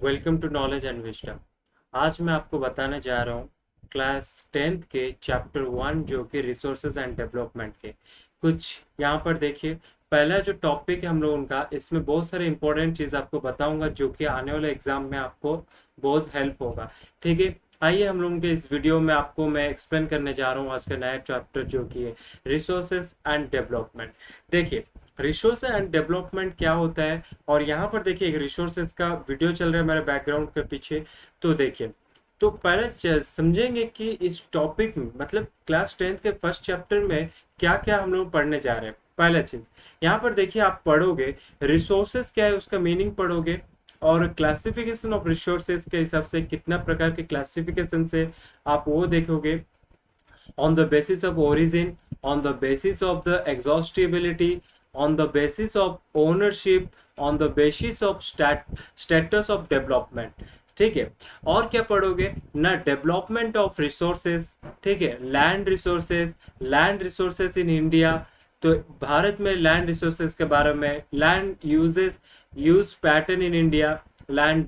Welcome to knowledge and wisdom. आज मैं आपको बताने जा रहा हूँ क्लास 10th के चैप्टर 1 जो कि रिसोर्सेज एंड डेवलपमेंट के कुछ यहाँ पर देखिए। पहला जो टॉपिक है हम लोगों का, इसमें बहुत सारे इंपॉर्टेंट चीज़ आपको बताऊंगा जो कि आने वाले एग्जाम में आपको बहुत हेल्प होगा। ठीक है, आइए हम लोगों के इस वीडियो में आपको मैं एक्सप्लेन करने जा रहा हूँ आज का नया चैप्टर जो कि है रिसोर्सेज एंड डेवलपमेंट। देखिए, रिसोर्स एंड डेवलपमेंट क्या होता है, और यहाँ पर देखिए एक रिसोर्सेज का वीडियो चल रहा है मेरे बैकग्राउंड के पीछे। तो देखिए, तो पहले समझेंगे कि इस टॉपिक में मतलब क्लास 10th के फर्स्ट चैप्टर में क्या क्या हम लोग पढ़ने जा रहे हैं। पहला चीज यहाँ पर देखिए, आप पढ़ोगे रिसोर्सेज क्या है उसका मीनिंग पढ़ोगे, और क्लासिफिकेशन ऑफ रिसोर्सेज के हिसाब से कितना प्रकार के क्लासिफिकेशन से आप वो देखोगे। on the basis of origin, on the basis of the exhaustibility, on the basis of ownership, on the basis of status of development। ठीक है, और क्या पढ़ोगे ना, डेवलपमेंट ऑफ रिसोर्सेज। ठीक है, लैंड रिसोर्सेज इन इंडिया, तो भारत में लैंड रिसोर्सेज के बारे में, land use pattern in India, land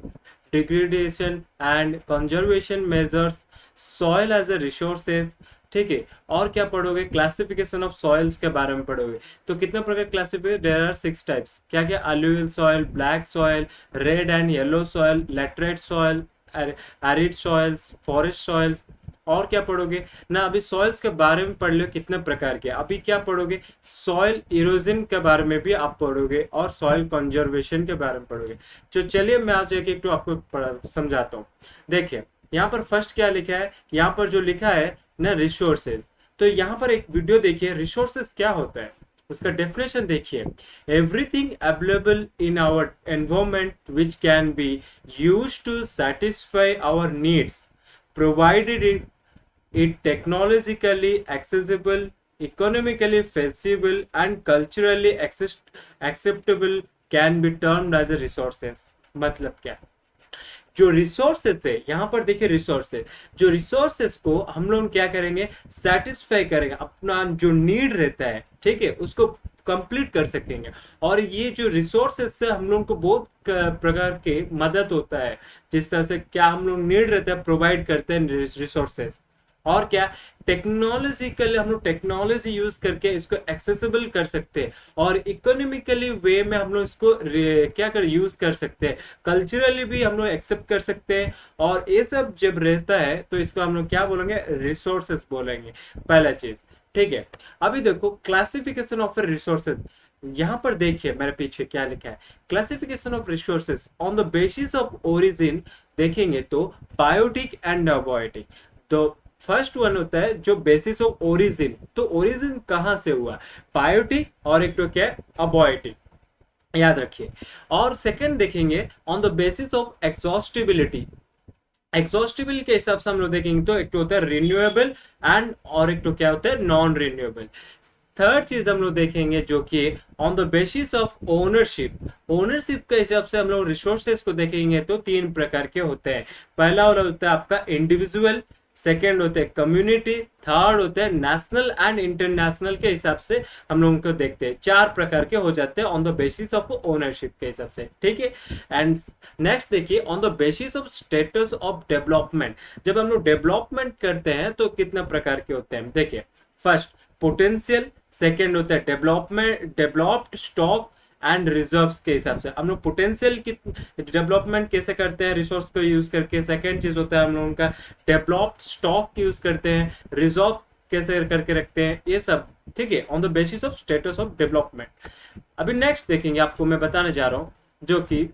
degradation and conservation measures, soil as a resources. ठीक है, और क्या पढ़ोगे, क्लासिफिकेशन ऑफ सॉइल्स के बारे में पढ़ोगे। तो कितने प्रकार क्लासिफिकेशन, देयर आर 6 टाइप्स। क्या क्या, alluvial soil, black soil, red and yellow soil, laterite soil, arid soils, forest soils. और क्या पढ़ोगे ना, अभी सॉइल्स के बारे में पढ़ लो कितने प्रकार के। अभी क्या पढ़ोगे, सॉइल इरोजन के बारे में भी आप पढ़ोगे और सॉइल कंजर्वेशन के बारे में पढ़ोगे। तो चलिए मैं आज एक एक तो आपको समझाता हूँ। देखिए यहाँ पर फर्स्ट क्या लिखा है, यहाँ पर जो लिखा है ना रिसोर्सेज, तो यहाँ पर एक वीडियो देखिए, रिसोर्सेज क्या होता है उसका डेफिनेशन देखिए। Everything available in our environment which can be used to satisfy our needs provided it technologically accessible, economically feasible and culturally acceptable can be termed as a resources। मतलब क्या, जो resources है यहाँ पर देखिए, रिसोर्सेस, जो resources को हम लोग क्या करेंगे, सेटिस्फाई करेंगे, अपना जो नीड रहता है, ठीक है, उसको कंप्लीट कर सकेंगे। और ये जो रिसोर्सेस से हम लोग को बहुत प्रकार के मदद होता है, जिस तरह से क्या हम लोग नीड रहता है प्रोवाइड करते हैं रिसोर्सेस। और क्या, टेक्नोलॉजिकली हम लोग टेक्नोलॉजी यूज करके इसको एक्सेसिबल कर सकते हैं, और इकोनॉमिकली वे में हम लोग इसको क्या कर यूज कर सकते हैं, कल्चरली भी हम लोग एक्सेप्ट कर सकते हैं। और ये सब जब रहता है तो इसको हम लोग क्या बोलेंगे, रिसोर्सेस बोलेंगे, पहला चीज। ठीक है, अभी देखो क्लासिफिकेशन ऑफ रिसोर्सेज, यहाँ पर देखिए मेरे पीछे क्या लिखा है, classification of resources on the basis of origin. देखेंगे तो बायोटिक एंड अबायोटिक, तो फर्स्ट वन होता है जो बेसिस ऑफ ओरिजिन, तो ओरिजिन कहां से हुआ, बायोटिक, और एक तो क्या है अबायोटिक, याद रखिए। और सेकंड देखेंगे on the basis of exhaustibility, exhaustible के हिसाब से हम लोग देखेंगे तो एक तो होता है रिन्यूएबल एंड, और एक तो क्या होता है नॉन रिन्यूएबल। थर्ड चीज हम लोग देखेंगे जो कि on the basis of ownership, ownership के हिसाब से हम लोग रिसोर्सेज को देखेंगे तो 3 प्रकार के होते हैं। पहला वाला होता है आपका इंडिविजुअल, सेकेंड होते हैं कम्युनिटी, थर्ड होते हैं नेशनल एंड इंटरनेशनल के हिसाब से हम लोगों को देखते हैं। 4 प्रकार के हो जाते हैं on the basis of ownership के हिसाब से। ठीक है, एंड नेक्स्ट देखिए on the basis of status of development, जब हम लोग डेवलपमेंट करते हैं तो कितने प्रकार के होते हैं। देखिए फर्स्ट पोटेंशियल, सेकेंड होता है development, developed stock and reserves के हिसाब से हम लोग पोटेंशियल की डेवलपमेंट कैसे करते हैं रिसोर्स को यूज करके। सेकेंड चीज होता है हम लोगों का डेवलप्ड स्टॉक यूज करते हैं, रिजर्व कैसे करके रखते हैं, ये सब। ठीक है, on the basis of status of development. अभी नेक्स्ट देखेंगे, आपको मैं बताने जा रहा हूं जो कि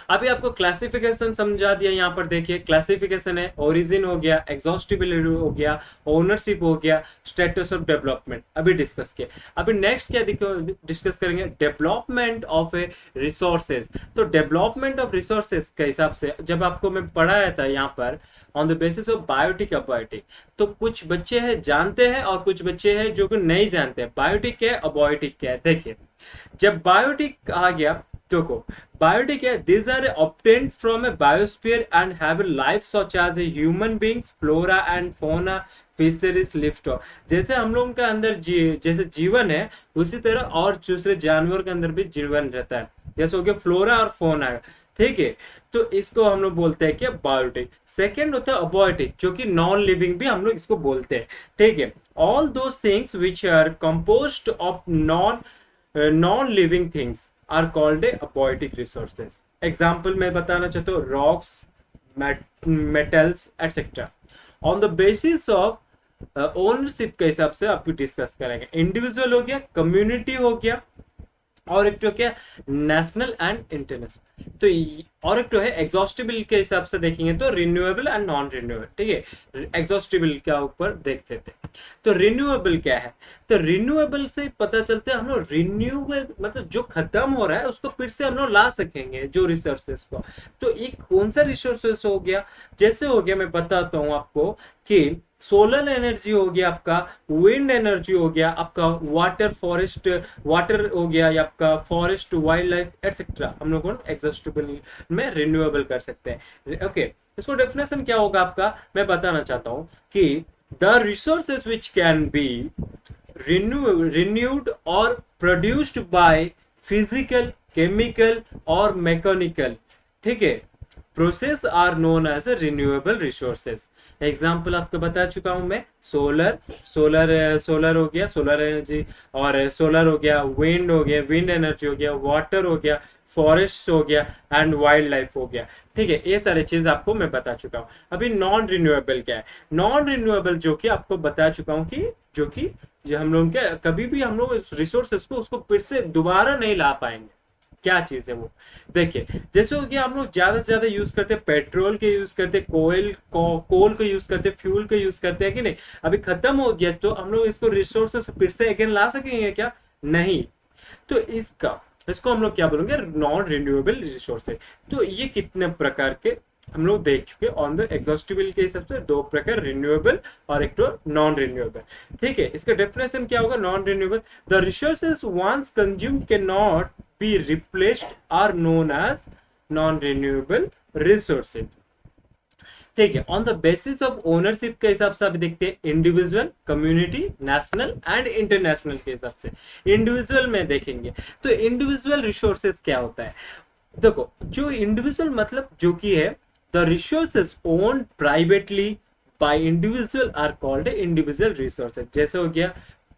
अभी आपको क्लासिफिकेशन समझा दिया। यहाँ पर देखिए क्लासिफिकेशन है, ओरिजिन हो गया, एग्जॉस्टिबिलिटी हो गया, ओनरशिप हो गया, स्टेटस ऑफ डेवलपमेंट अभी डिस्कस किया। अभी नेक्स्ट क्या डिस्कस करेंगे, डेवलपमेंट ऑफ ए रिसोर्सेज। तो डेवलपमेंट ऑफ रिसोर्सेज के हिसाब से जब आपको मैं पढ़ाया था यहाँ पर on the basis of biotic abiotic, तो कुछ बच्चे हैं जानते हैं और कुछ बच्चे हैं जो कि नहीं जानते हैं बायोटिक क्या है अबायोटिक क्या है। देखिए जब बायोटिक आ गया, देखो बायोटिक है, these are obtained from a biosphere and have a life such as a human beings, flora and fauna, fisheries, livestock। जैसे हम लोगों के अंदर जैसे जीवन है उसी तरह और दूसरे जानवर के अंदर भी जीवन रहता है। जैसे हो गया फ्लोरा और फोना, ठीक है। तो इसको हम लोग बोलते हैं क्या, बायोटिक। सेकेंड होता है अबायोटिक, जो कि नॉन लिविंग भी हम लोग इसको बोलते हैं, ठीक है। All those things which are composed of non living things are called a abiotic resources. Example मैं बताना चाहता हूँ, rocks, metals etcetera. On the basis of ownership के हिसाब से आप डिस्कस करेंगे। इंडिविजुअल हो गया, कम्युनिटी हो गया, और एक तो क्या, नेशनल एंड इंटरनेशनल। तो और एक तो है एग्जॉस्टिबल के हिसाब से देखेंगे तो रिन्यूएबल एंड नॉन रिन्यूएबल, ठीक है। एग्जॉस्टिबल के ऊपर देख लेते हैं। तो रिन्यूएबल क्या है, तो रिन्यूएबल से पता चलता है हम लोग रिन्यूएबल मतलब जो खत्म हो रहा है उसको फिर से हम लोग ला सकेंगे, जो रिसोर्सेस को। तो एक कौन सा रिसोर्सेस हो गया, जैसे हो गया मैं बताता हूँ आपको कि सोलर एनर्जी हो गया आपका, विंड एनर्जी हो गया आपका, वाटर फॉरेस्ट वाटर हो गया, या आपका फॉरेस्ट वाइल्ड लाइफ एटसेट्रा, हम लोग एग्जॉस्टिबल में रिन्यूएबल कर सकते हैं। ओके, इसको डेफिनेशन क्या होगा आपका, मैं बताना चाहता हूं कि the resources which can be renewed or produced by physical, chemical और मैकेनिकल, ठीक है, process are known as a renewable resources. Example आपको बता चुका हूं मैं, सोलर हो गया, सोलर एनर्जी, और सोलर हो गया, विंड हो गया, विंड एनर्जी हो गया, वाटर हो गया, फॉरेस्ट हो गया, एंड वाइल्ड लाइफ हो गया, ठीक है। ये सारी चीज आपको मैं बता चुका हूँ। अभी नॉन रिन्यूएबल क्या है, नॉन रिन्यूएबल जो कि आपको बता चुका हूँ कि जो कि जो हम लोग क्या कभी भी हम लोग रिसोर्सेस को उसको फिर से दोबारा नहीं ला पाएंगे। क्या चीज है वो, देखिए, जैसे हो गया हम लोग ज्यादा से ज्यादा यूज करते हैं पेट्रोल के, यूज करते हैं कोल को यूज करते हैं, फ्यूल को यूज करते हैं कि नहीं। अभी खत्म हो गया तो हम लोग इसको रिसोर्सेस फिर से अगेन ला सकेंगे क्या, नहीं। तो इसको हम लोग क्या बोलेंगे, नॉन रिन्यूएबल रिसोर्सेज। तो ये कितने प्रकार के हम लोग देख चुके ऑन द एग्जॉस्टिबल के हिसाब से, दो प्रकार, रिन्यूएबल और एक तो नॉन रिन्यूएबल, ठीक है। इसका डेफिनेशन क्या होगा, non renewable, the resources once consumed can not be replaced are known as non renewable resources, ठीक है। On the basis of ownership के हिसाब से आप देखते हैं individual, community, national and international के हिसाब से। इंडिविजुअल में देखेंगे तो इंडिविजुअल रिसोर्सेज क्या होता है, देखो, जो इंडिविजुअल मतलब जो कि है the resources owned privately by individual are called individual resources. जैसे हो गया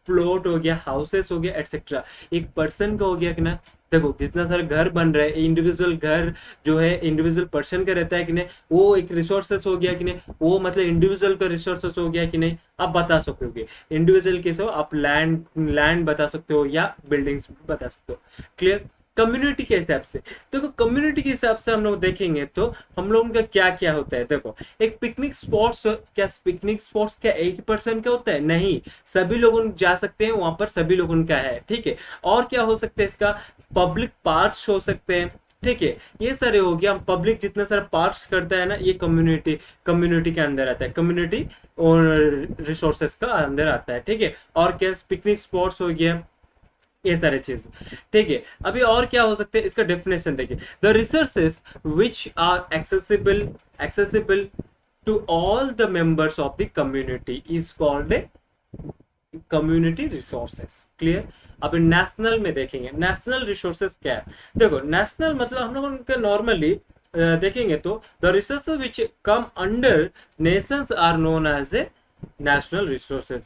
प्लॉट हो गया, हाउसेस हो गया एटसेट्रा, एक पर्सन का हो गया कि ना, देखो जितना सारे घर बन रहे हैं, इंडिविजुअल घर जो है इंडिविजुअल पर्सन का रहता है कि नहीं, वो एक रिसोर्सेस हो गया कि नहीं, वो मतलब इंडिविजुअल का रिसोर्सेस हो गया कि नहीं, आप बता सकोगे। इंडिविजुअल के सब आप लैंड बता सकते हो या बिल्डिंग्स बता सकते हो, क्लियर। कम्युनिटी के हिसाब से देखो, कम्युनिटी के हिसाब से हम लोग देखेंगे तो हम लोगों का क्या क्या होता है, देखो, एक पिकनिक स्पॉट्स, क्या पिकनिक स्पॉट्स क्या एक पर्सन का होता है, नहीं, सभी लोग जा सकते हैं वहां पर, सभी लोगों का है, ठीक है। और क्या हो सकता है इसका, पब्लिक पार्क्स हो सकते हैं, ठीक है। ये सारे हो गया, पब्लिक जितना सारा पार्क्स करता है ना, ये कम्युनिटी के अंदर आता है, कम्युनिटी और रिसोर्सेस का अंदर आता है, ठीक है। और क्या पिकनिक स्पॉट्स हो गया, ये सारे चीज, ठीक है। अभी और क्या हो सकते हैं, इसका डेफिनेशन देखिए, the resources which are accessible to all the members of the community is called a community resources, clear. अब नेशनल में देखेंगे, नेशनल रिसोर्सेज क्या है, देखो, नेशनल मतलब हम लोग उनके नॉर्मली देखेंगे तो the resources which come under nations are known as a national resources,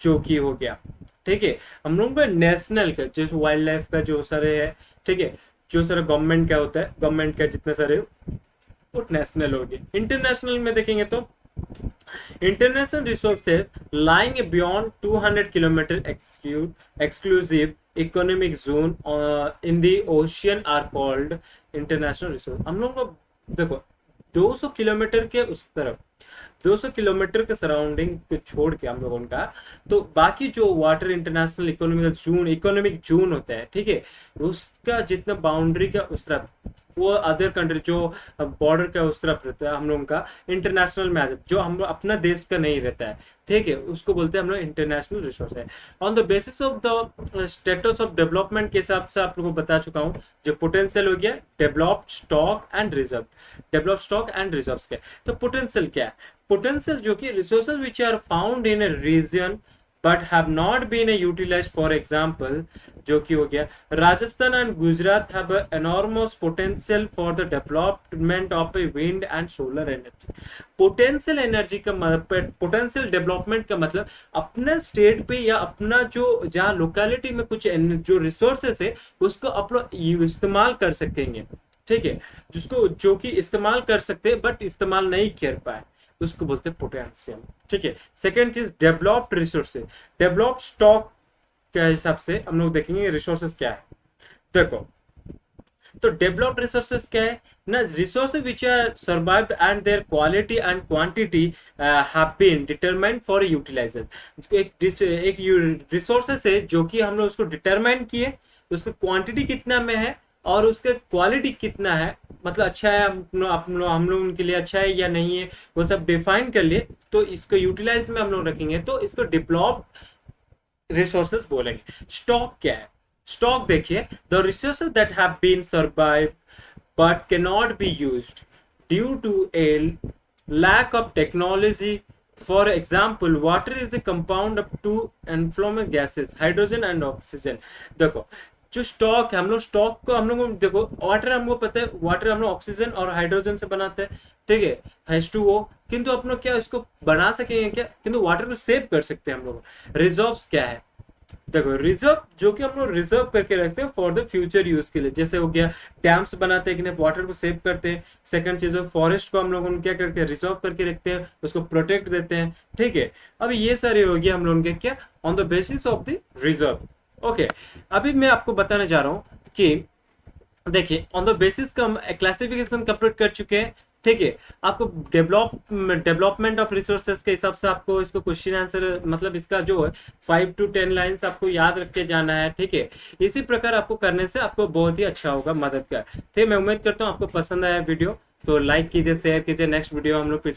जो कि हो गया, ठीक है। हम लोग का नेशनल का जो वाइल्ड लाइफ का जो सारे है, ठीक है, जो सारे गवर्नमेंट का होता है, गवर्नमेंट का जितने सारे वो नेशनल हो गए। इंटरनेशनल में देखेंगे तो international resources lying beyond 200 kilometre exclusive economic zone in the ocean are called international resource. हम लोग को देखो 200 किलोमीटर के उस तरफ, 200 किलोमीटर के सराउंडिंग को छोड़ के हम लोगों का, तो बाकी जो वाटर इंटरनेशनल इकोनॉमिक जोन होता है, ठीक है, उसका जितना बाउंड्री का उस तरफ, वो अदर कंट्री जो बॉर्डर का उस तरफ रहता है, हम लोगों का इंटरनेशनल में आ जाता है, जो हम लोग अपना देश का नहीं रहता है, ठीक है, उसको बोलते हैं हम लोग इंटरनेशनल रिसोर्स है। On the basis of the status of development के हिसाब से आप लोगों को बता चुका हूँ, जो पोटेंशियल हो गया, developed stock and reserve, develop stock and reserve क्या, तो पोटेंशियल क्या है, पोटेंशियल जो कि resources which are found in a region but have not been utilised. For example जो कि हो गया Rajasthan and Gujarat have enormous potential for the development of a wind and solar energy. Potential energy का मतलब, पोटेंशियल डेवलपमेंट का मतलब अपने state पे या अपना जो जहाँ लोकेलिटी में कुछ जो रिसोर्सेस है उसको आप लोग इस्तेमाल कर सकेंगे, ठीक है, जिसको जो कि इस्तेमाल कर सकते हैं बट इस्तेमाल नहीं कर पाए, उसको बोलते हैं पोटेंशियल, ठीक है। सेकेंड चीज डेवलप्ड रिसोर्सेज, डेवलप्ड स्टॉक के हिसाब से हम लोग देखेंगे रिसोर्सेज क्या है। देखो तो डेवलप्ड रिसोर्सेज क्या है ना, resources which are survived and their quality and quantity have been determined for utilisation. एक रिसोर्सेज है जो कि हम लोग उसको डिटरमाइन किए, उसका क्वांटिटी कितना में है और उसका क्वालिटी कितना है, मतलब अच्छा है हम लोग उनके लिए अच्छा है या नहीं है, वो सब डिफाइन कर लिए, तो इसको यूटिलाइज में हम लोग रखेंगे तो इसको डेवलप्ड रिसोर्सेज बोलेंगे। स्टॉक क्या है, स्टॉक देखिए the resources that have been survive but cannot be used due to a lack of technology. For example, water is a compound of two inflammable gases, hydrogen and oxygen. देखो जो stock है, हम लोग stock को हम लोग देखो water हमको पता है, वाटर हम लोग ऑक्सीजन और हाइड्रोजन से बनाते हैं, ठीक है, H2O, किंतु अपन लोग क्या इसको बना सकेंगे क्या, किंतु वाटर को सेव कर सकते हैं हम लोग। रिजर्व्स क्या है, देखो रिजर्व जो कि हम लोग रिजर्व करके रखते हैं फॉर द फ्यूचर यूज के लिए, जैसे हो गया डैम्स बनाते हैं कि नहीं वाटर को सेव करते हैं। सेकंड चीज है फॉरेस्ट को हम लोग क्या करते हैं, रिजर्व करके रखते हैं, उसको प्रोटेक्ट देते हैं, ठीक है। अब ये सारे हो गया हम लोगों के क्या on the basis of the reserve. Okay, अभी मैं आपको बताने जा रहा हूँ कि देखिए ऑन द बेसिस का हम क्लासिफिकेशन कंप्लीट कर चुके हैं, ठीक है। आपको डेवलपमेंट ऑफ रिसोर्सेज के हिसाब से आपको इसको क्वेश्चन आंसर मतलब इसका जो है 5 to 10 लाइंस आपको याद रख के जाना है, ठीक है। इसी प्रकार आपको करने से आपको बहुत ही अच्छा होगा, मददगार। ठीक है, मैं उम्मीद करता हूँ आपको पसंद आया वीडियो, तो लाइक कीजिए, शेयर कीजिए। नेक्स्ट वीडियो हम लोग फिर